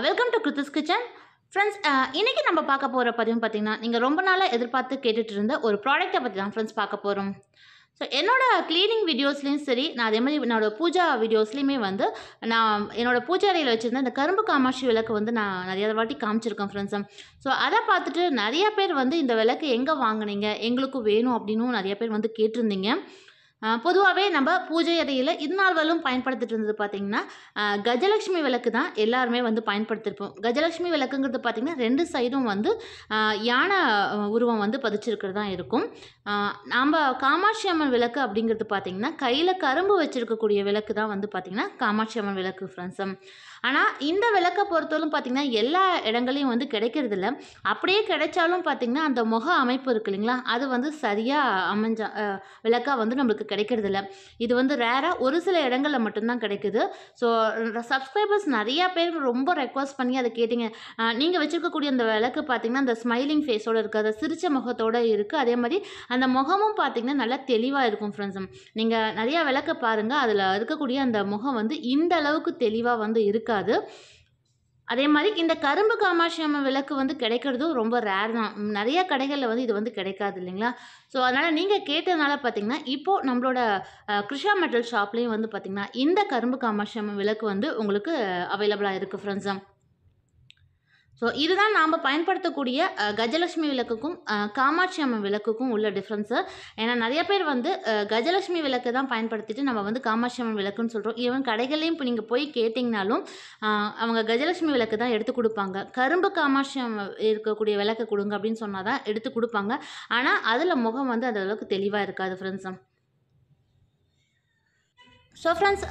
Welcome to kirthhuskitchen. Friends, இன்னைக்கு நம்ம பார்க்க போகிற பதிவு பார்த்தீங்கன்னா நீங்கள் ரொம்ப நாளாக எதிர்பார்த்து கேட்டுட்டு இருந்த ஒரு ப்ராடக்ட்டை பற்றி தான் ஃப்ரெண்ட்ஸ் பார்க்க போகிறோம். ஸோ என்னோட க்ளீனிங் வீடியோஸ்லேயும் சரி, நான் அதே மாதிரி என்னோடய பூஜா வீடியோஸ்லேயுமே வந்து நான் என்னோடய பூஜை அறையில் வச்சுருந்த இந்த கரும்பு காமாட்சி விளக்கு வந்து நான் நிறைய வாட்டி காமிச்சிருக்கேன் ஃப்ரெண்ட்ஸும். ஸோ அதை பார்த்துட்டு நிறைய பேர் வந்து இந்த விளக்கு எங்கே வாங்குனீங்க, எங்களுக்கும் வேணும் அப்படின்னும் நிறைய பேர் வந்து கேட்டிருந்தீங்க. பொதுவாகவே நம்ம பூஜை அறையில் இது நாள் வரலும் பயன்படுத்திட்டு இருந்தது பார்த்திங்கன்னா கஜலட்சுமி விளக்கு தான் எல்லாருமே வந்து பயன்படுத்தியிருப்போம். கஜலட்சுமி விளக்குங்கிறது பார்த்திங்கன்னா 2 சைடும் வந்து யானை உருவம் வந்து பதிச்சிருக்கிறதா இருக்கும். நம்ம காமாட்சி அம்மன் விளக்கு அப்படிங்கிறது பார்த்திங்கன்னா கையில் கரும்பு வச்சுருக்கக்கூடிய விளக்கு தான் வந்து பார்த்திங்கன்னா காமாட்சி அம்மன் விளக்கு ஃப்ரெண்ட்ஸும். ஆனால் இந்த விளக்கை பொறுத்தவரைக்கும் பார்த்திங்கன்னா எல்லா இடங்களையும் வந்து கிடைக்கிறதில்ல. அப்படியே கிடைச்சாலும் பார்த்திங்கன்னா அந்த முக அமைப்பு இருக்குது இல்லைங்களா, அது வந்து சரியாக அமைஞ்ச விளக்காக வந்து நம்மளுக்கு கிடைக்கிறதில்ல. இது வந்து ரேராக ஒரு சில இடங்களில் மட்டும்தான் கிடைக்குது. ஸோ சப்ஸ்கிரைபர்ஸ் நிறையா பேர் ரொம்ப ரெக்வஸ்ட் பண்ணி அதை கேட்டிங்க. நீங்கள் வச்சுருக்கக்கூடிய அந்த விளக்கு பார்த்திங்கன்னா அந்த ஸ்மைலிங் ஃபேஸோடு இருக்குது, அதை சிரித்த முகத்தோடு இருக்குது. அதே மாதிரி அந்த முகமும் பார்த்திங்கன்னா நல்லா தெளிவாக இருக்கும் ஃப்ரெண்ட்ஸும். நீங்கள் நிறையா விளக்க பாருங்கள், அதில் இருக்கக்கூடிய அந்த முகம் வந்து இந்த அளவுக்கு தெளிவாக வந்து இருக்காது. அதே மாதிரி இந்த கரும்பு காமாட்சி அம்மன் விளக்கு வந்து கிடைக்கிறதும் ரொம்ப ரேர் தான். நிறைய கடைகளில் வந்து இது வந்து கிடைக்காது இல்லைங்களா. ஸோ அதனால் நீங்கள் கேட்டதுனால பார்த்தீங்கன்னா இப்போது நம்மளோட கிருஷா மெட்டல் ஷாப்லேயும் வந்து பார்த்திங்கன்னா இந்த கரும்பு காமாட்சி அம்மன் விளக்கு வந்து உங்களுக்கு அவைலபிளாக இருக்குது ஃப்ரெண்ட்ஸும். ஸோ இதுதான் நாம் பயன்படுத்தக்கூடிய கஜலட்சுமி விளக்குக்கும் காமாட்சி அம்மன் விளக்குக்கும் உள்ள டிஃப்ரென்ஸு. ஏன்னா நிறைய பேர் வந்து கஜலட்சுமி விளக்கு தான் பயன்படுத்திட்டு நம்ம வந்து காமாட்சி அம்மன் விளக்குன்னு சொல்கிறோம். ஈவன் கடைகள்லையும் இப்போ நீங்கள் போய் கேட்டிங்கனாலும் அவங்க கஜலட்சுமி விளக்கு தான் எடுத்து கொடுப்பாங்க. கரும்பு காமாட்சி அம்மன் இருக்கக்கூடிய விளக்கு கொடுங்க அப்படின்னு சொன்னால் தான் எடுத்து கொடுப்பாங்க. ஆனால் அதில் முகம் வந்து அந்த அளவுக்கு தெளிவாக இருக்காது ஃப்ரெண்ட்ஸு. ஸோ ஃப்ரெண்ட்ஸ்,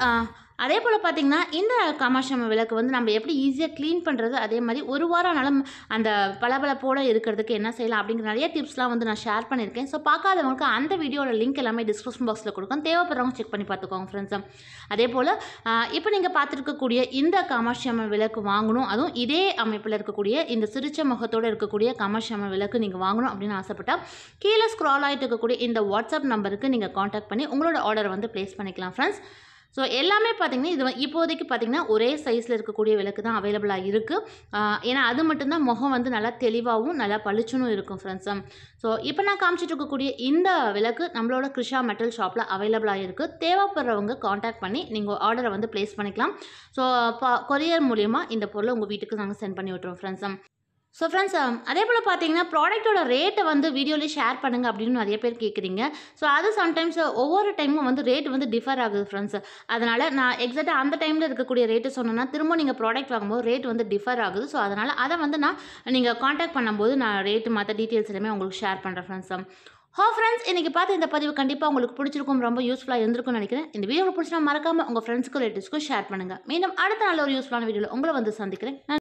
அதே போல் பார்த்திங்கன்னா இந்த காமாட்சி அம்மன் விளக்கு வந்து நம்ம எப்படி ஈஸியாக க்ளீன் பண்ணுறது, அதே மாதிரி ஒரு வாரம் நாளும் அந்த பளபளப்போடு இருக்கிறதுக்கு என்ன செய்யலாம் அப்படிங்கிற நிறைய டிப்ஸ்லாம் வந்து நான் ஷேர் பண்ணியிருக்கேன். ஸோ பார்க்காதவங்களுக்கு அந்த வீடியோட லிங்க் எல்லாமே டிஸ்கிரிப்ஷன் பாக்ஸில் கொடுக்கும், தேவைப்படுறவங்க செக் பண்ணி பார்த்துக்கோங்க ஃப்ரெண்ட்ஸும். அதே போல் இப்போ நீங்கள் பார்த்துருக்கக்கூடிய இந்த காமாட்சி அம்மன் விளக்கு வாங்கணும், அதுவும் இதே அமைப்பில் இருக்கக்கூடிய இந்த சிரிச்ச முகத்தோடு இருக்கக்கூடிய காமாட்சி அம்மன் விளக்கு நீங்கள் வாங்கணும் அப்படின்னு ஆசைப்பட்டால் கீழே ஸ்க்ரால் ஆகிட்டு இருக்கக்கூடிய இந்த வாட்ஸ்அப் நம்பருக்கு நீங்கள் காண்டாக்ட் பண்ணி உங்களோட ஆர்டரை வந்து ப்ளேஸ் பண்ணிக்கலாம் ஃப்ரெண்ட்ஸ். ஸோ எல்லாமே பார்த்திங்கன்னா இது இப்போதைக்கு பார்த்திங்கன்னா ஒரே சைஸில் இருக்கக்கூடிய விளக்கு தான் அவைலபிளாக இருக்குது. ஏன்னா அது மட்டும்தான் முகம் வந்து நல்லா தெளிவாகவும் நல்லா பளிச்சுன்னு இருக்கும் ஃப்ரெண்ட்ஸும். ஸோ இப்போ நான் காமிச்சிட்டு இருக்கக்கூடிய இந்த விளக்கு நம்மளோட கிருஷா மெட்டல் ஷாப்பில் அவைலபிளாக இருக்குது. தேவைப்படுறவங்க காண்டாக்ட் பண்ணி நீங்கள் ஆர்டரை வந்து ப்ளேஸ் பண்ணிக்கலாம். ஸோ கொரியர் மூலிமா இந்த பொருளை உங்கள் வீட்டுக்கு நாங்கள் சென்ட் பண்ணி விட்டுருவோம் ஃப்ரெண்ட்ஸும். ஸோ ஃப்ரெண்ட்ஸ், அதே போல் பார்த்தீங்கன்னா ப்ராடக்ட்டோட ரேட்டை வந்து வீடியோலேயே ஷேர் பண்ணுங்கள் அப்படின்னு நிறைய பேர் கேட்குறீங்க. ஸோ அது சம்டைம்ஸ் ஒவ்வொரு டைமும் வந்து ரேட் வந்து டிஃபர் ஆகுது ஃப்ரெண்ட்ஸ். அதனால் நான் எக்ஸாக்டாக அந்த டைமில் இருக்கக்கூடிய ரேட்டு சொன்னேன்னா திரும்ப நீங்கள் ப்ராடக்ட் வாங்கும்போது ரேட் வந்து டிஃபர் ஆகுது. ஸோ அதனால் அதை வந்து நீங்கள் காண்டாக்ட் பண்ணும்போது நான் ரேட்டு மற்ற டீட்டெயில்ஸ் எல்லாமே உங்களுக்கு ஷேர் பண்ணுறேன் ஃப்ரெண்ட்ஸ். ஃப்ரெண்ட்ஸ், இன்றைக்கி பார்த்து இந்த பதிவு கண்டிப்பாக உங்களுக்கு பிடிச்சிருக்கும், ரொம்ப யூஸ்ஃபுல்லாக இருந்திருக்கும்னு நினைக்கிறேன். இந்த வீடியோ பிடிச்சினா மறக்காமல் உங்கள் ஃப்ரெண்ட்ஸ்க்கும் ரிலேட்டிவ்ஸ்க்கும் ஷேர் பண்ணுங்கள். மீண்டும் அடுத்த நல்ல ஒரு யூஸ்ஃபுல்லான வீடியோவில் உங்களை வந்து சந்திக்கிறேன்.